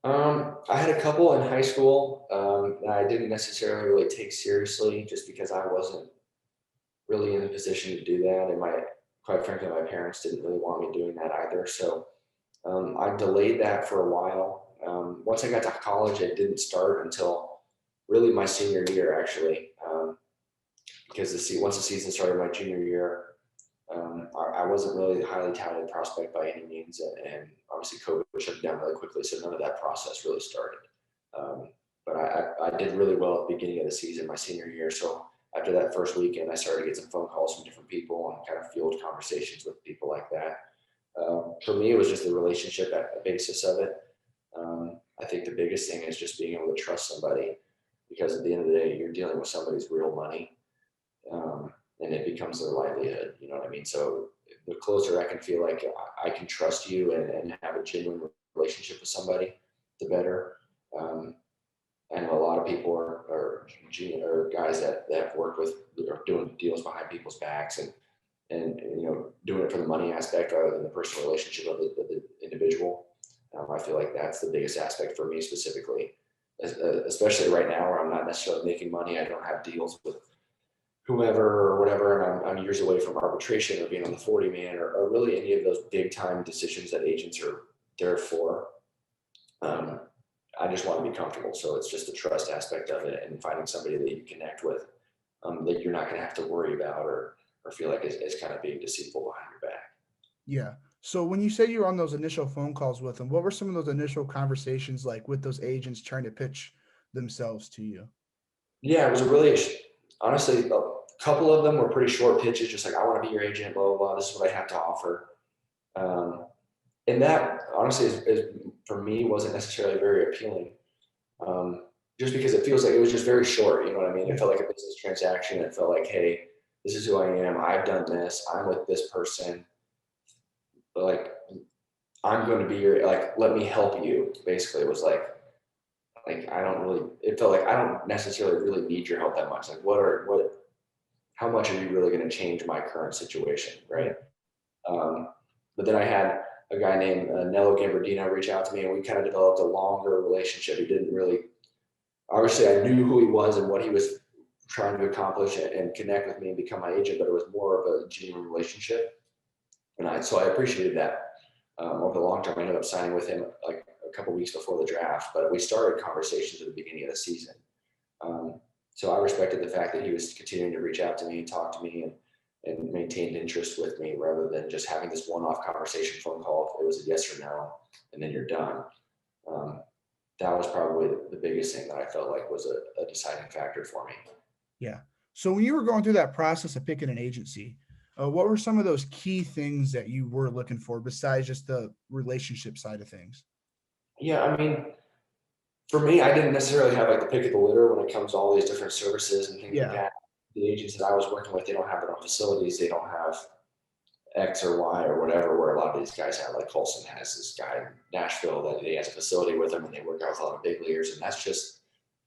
I had a couple in high school that I didn't necessarily really take seriously, just because I wasn't really in a position to do that. And quite frankly, my parents didn't really want me doing that either. So I delayed that for a while. Once I got to college, it didn't start until really my senior year, actually, because once the season started my junior year, I wasn't really a highly touted prospect by any means, and obviously COVID shut down really quickly, so none of that process really started. But I did really well at the beginning of the season, my senior year. So after that first weekend, I started to get some phone calls from different people and kind of fueled conversations with people like that. For me, it was just the relationship at the basis of it. I think the biggest thing is just being able to trust somebody, because at the end of the day, you're dealing with somebody's real money, and it becomes their livelihood. You know what I mean? So the closer I can feel like I can trust you and have a genuine relationship with somebody, the better. I know a lot of people are guys that have worked with or doing deals behind people's backs and doing it for the money aspect rather than the personal relationship of the individual. I feel like that's the biggest aspect for me specifically, especially right now where I'm not necessarily making money. I don't have deals with whoever or whatever, and I'm years away from arbitration or being on the 40 man or really any of those big time decisions that agents are there for. I just want to be comfortable. So it's just the trust aspect of it and finding somebody that you connect with, that you're not going to have to worry about or feel like is kind of being deceitful behind your back. Yeah. So when you say you were on those initial phone calls with them, what were some of those initial conversations like with those agents trying to pitch themselves to you? Yeah, it was honestly, a couple of them were pretty short pitches, just like, I want to be your agent, blah, blah, blah. This is what I have to offer. And that honestly is for me wasn't necessarily very appealing, just because it feels like it was just very short. You know what I mean? It felt like a business transaction. It felt like, hey, this is who I am. I've done this. I'm with this person. Like, I'm going to be your, like, let me help you. Basically, it was like it felt like I don't necessarily really need your help that much. Like, how much are you really going to change my current situation, right? But then I had a guy named Nello Gambardino reach out to me, and we kind of developed a longer relationship. He didn't really, obviously I knew who he was and what he was trying to accomplish and connect with me and become my agent, but it was more of a genuine relationship. So I appreciated that. Over the long term, I ended up signing with him like a couple of weeks before the draft, but we started conversations at the beginning of the season. So I respected the fact that he was continuing to reach out to me and talk to me and maintained interest with me rather than just having this one-off conversation phone call. If it was a yes or no, and then you're done. That was probably the biggest thing that I felt like was a deciding factor for me. Yeah. So when you were going through that process of picking an agency, what were some of those key things that you were looking for besides just the relationship side of things? Yeah, I mean, for me, I didn't necessarily have like the pick of the litter when it comes to all these different services and things like that. The agents that I was working with, they don't have their own facilities. They don't have X or Y or whatever, where a lot of these guys have. Like Colson has this guy in Nashville that he has a facility with him, and they work out with a lot of big leaguers, and that's just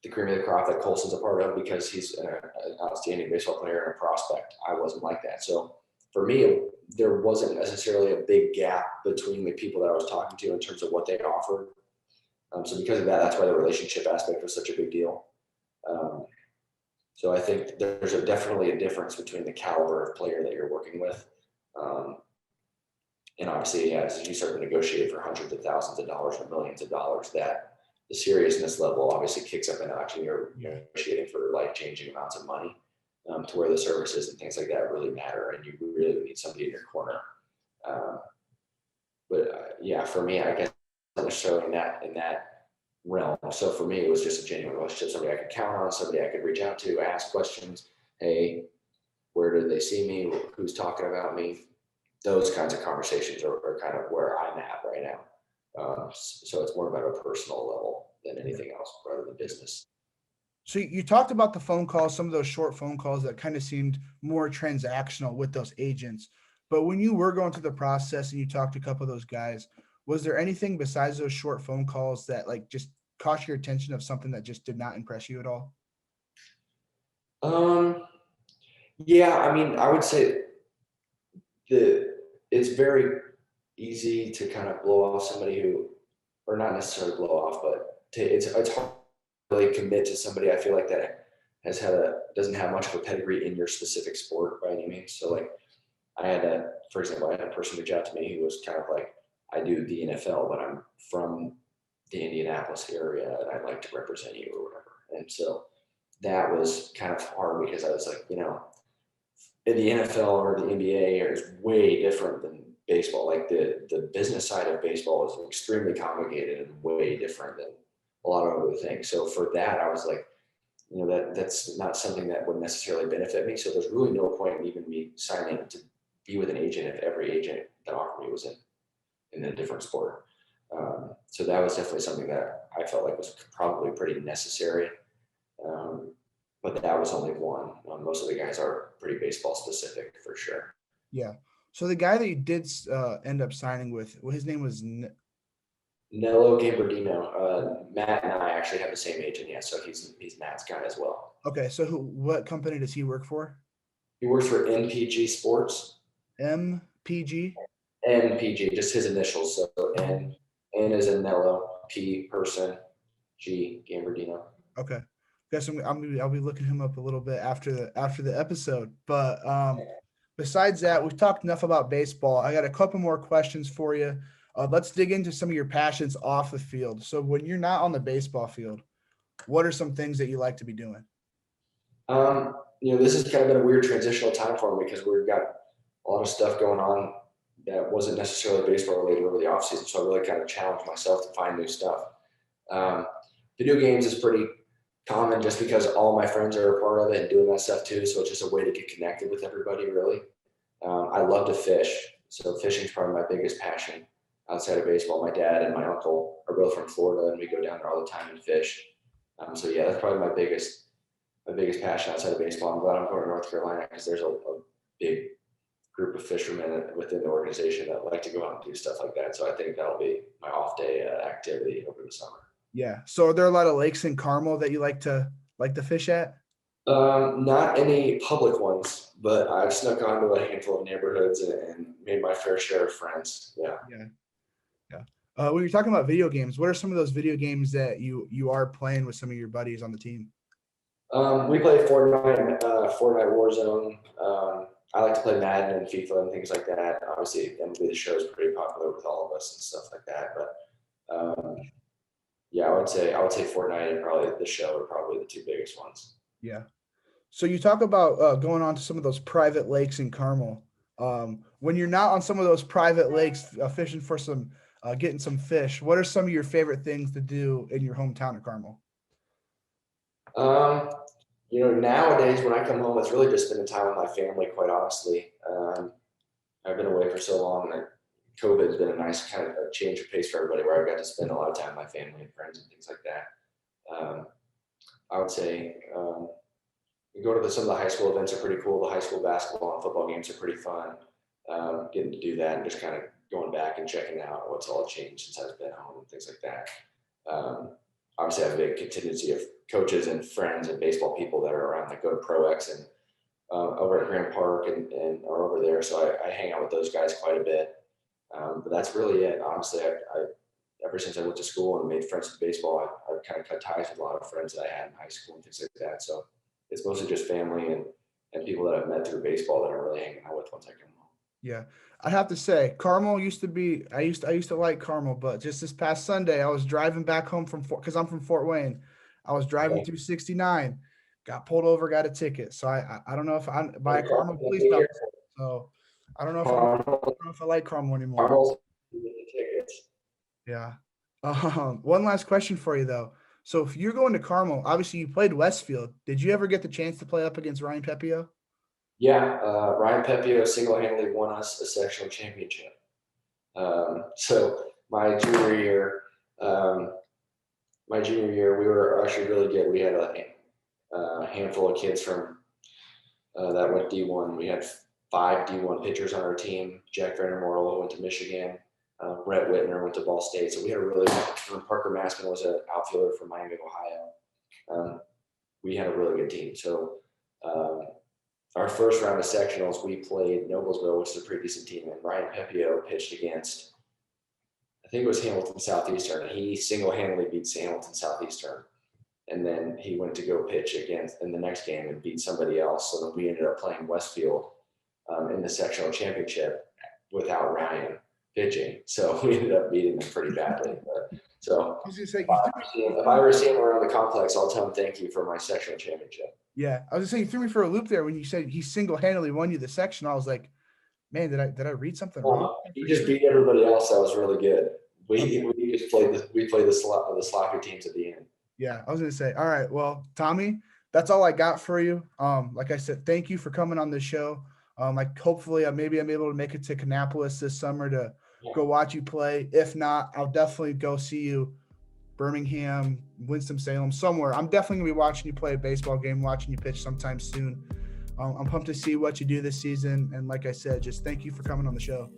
the cream of the crop that Colson's a part of because he's an outstanding baseball player and a prospect. I wasn't like that. So for me, there wasn't necessarily a big gap between the people that I was talking to in terms of what they offered. So because of that, that's why the relationship aspect was such a big deal. So I think there's definitely a difference between the caliber of player that you're working with. And obviously, as you start to negotiate for hundreds of thousands of dollars or millions of dollars, that the seriousness level obviously kicks up a notch, and you're negotiating for life-changing amounts of money, to where the services and things like that really matter, and you really need somebody in your corner. Yeah, for me, I guess not necessarily in that realm. So for me, it was just a genuine relationship, somebody I could count on, somebody I could reach out to, ask questions. Hey, where did they see me? Who's talking about me? Those kinds of conversations are kind of where I'm at right now. So it's more about a personal level than anything else, rather than business. So you talked about the phone calls, some of those short phone calls that kind of seemed more transactional with those agents. But when you were going through the process and you talked to a couple of those guys, was there anything besides those short phone calls that like just caught your attention of something that just did not impress you at all? Yeah, I mean, I would say it's very easy to kind of blow off somebody who, or not necessarily blow off, but it's hard to really commit to somebody. I feel like that doesn't have much of a pedigree in your specific sport by any means. So like for example, I had a person reach out to me who was kind of like, I do the NFL, but I'm from the Indianapolis area and I'd like to represent you or whatever. And so that was kind of hard because I was like, in the NFL or the NBA is way different than baseball. Like the business side of baseball is extremely complicated and way different than a lot of other things. So for that, I was like, that's not something that would necessarily benefit me. So there's really no point in even me signing to be with an agent if every agent that offered me was in a different sport. So that was definitely something that I felt like was probably pretty necessary. But that was only one. Most of the guys are pretty baseball specific for sure. Yeah. So the guy that you did end up signing with, his name was Nello Gambardino. Matt and I actually have the same agent, yeah. So he's Matt's guy as well. Okay. So what company does he work for? He works for NPG Sports. MPG? NPG, just his initials. So N is in Nello, P person, G Gambardino. Okay. Guess I'll be looking him up a little bit after the episode. But besides that, we've talked enough about baseball. I got a couple more questions for you. Let's dig into some of your passions off the field. So when you're not on the baseball field, what are some things that you like to be doing? This has kind of been a weird transitional time for me because we've got a lot of stuff going on that wasn't necessarily baseball related over the offseason. So I really kind of challenged myself to find new stuff. Video games is pretty common just because all my friends are a part of it and doing that stuff too. So it's just a way to get connected with everybody, really. I love to fish. So fishing is probably my biggest passion outside of baseball. My dad and my uncle are both from Florida and we go down there all the time and fish. So yeah, that's probably my biggest my biggest passion outside of baseball. I'm glad I'm going to North Carolina because there's a big group of fishermen within the organization that like to go out and do stuff like that. So I think that'll be my off day activity over the summer. Yeah. So are there a lot of lakes in Carmel that you like to fish at? Not any public ones, but I've snuck onto a handful of neighborhoods and made my fair share of friends. Yeah. When you're talking about video games, what are some of those video games that you are playing with some of your buddies on the team? We play Fortnite Warzone. I like to play Madden and FIFA and things like that. Obviously, MLB The Show is pretty popular with all of us and stuff like that. But yeah, I would say Fortnite and probably The Show are probably the two biggest ones. Yeah. So you talk about going on to some of those private lakes in Carmel. When you're not on some of those private lakes fishing for some, getting some fish, what are some of your favorite things to do in your hometown of Carmel? Nowadays when I come home, it's really just spending time with my family, quite honestly. I've been away for so long that COVID has been a nice kind of a change of pace for everybody where I've got to spend a lot of time with my family and friends and things like that. I would say we go to some of the high school events are pretty cool. The high school basketball and football games are pretty fun. Getting to do that and just kind of going back and checking out what's all changed since I've been home and things like that. Obviously, I have a big contingency of coaches and friends and baseball people that are around that go to Pro X and over at Grand Park and are over there. So I hang out with those guys quite a bit. But that's really it. Honestly, I ever since I went to school and made friends with baseball, I've kind of cut ties with a lot of friends that I had in high school and things like that. So it's mostly just family and people that I've met through baseball that I'm really hanging out with once I come home. Yeah. I have to say, Carmel used to be, I used to like Carmel, but just this past Sunday, I was driving back home because I'm from Fort Wayne. I was driving through 69, got pulled over, got a ticket. So I don't know if I'm by a Carmel police officer. So I don't know if I like Carmel anymore. Carmel's tickets. Yeah. One last question for you though. So if you're going to Carmel, obviously you played Westfield. Did you ever get the chance to play up against Ryan Pepio? Yeah, Ryan Pepio single-handedly won us a sectional championship. So my junior year, we were actually really good. We had a handful of kids from that went D1. We had 5 D1 pitchers on our team. Jack Vandermoral went to Michigan. Brett Whitner went to Ball State. So we had a really good. Parker Massman was an outfielder from Miami, Ohio. We had a really good team. So our first round of sectionals, we played Noblesville, which is a pretty decent team, and Ryan Pepio pitched against, I think it was Hamilton Southeastern, and he single-handedly beat Hamilton Southeastern. And then he went to go pitch against in the next game and beat somebody else. So then we ended up playing Westfield in the sectional championship without Ryan pitching. So we ended up beating them pretty badly. So if I ever see him around the complex, I'll tell him thank you for my sectional championship. Yeah, I was just saying, you threw me for a loop there when you said he single-handedly won you the section. I was like, man, did I read something wrong? He just beat everybody else that was really good. We just played the sloppy teams at the end. Yeah, I was gonna say, all right, well, Tommy, that's all I got for you. Like I said, thank you for coming on the show. Hopefully maybe I'm able to make it to Kannapolis this summer to go watch you play. If not, I'll definitely go see you Birmingham, Winston-Salem, somewhere. I'm definitely gonna be watching you play a baseball game, watching you pitch sometime soon. I'm pumped to see what you do this season. And like I said, just thank you for coming on the show.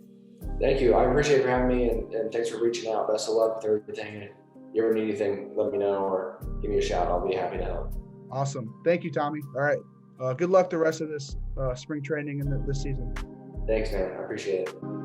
Thank you. I appreciate you having me, and thanks for reaching out. Best of luck with everything. If you ever need anything, let me know or give me a shout. I'll be happy to help. Awesome. Thank you, Tommy. All right. Good luck the rest of this spring training and this season. Thanks, man. I appreciate it.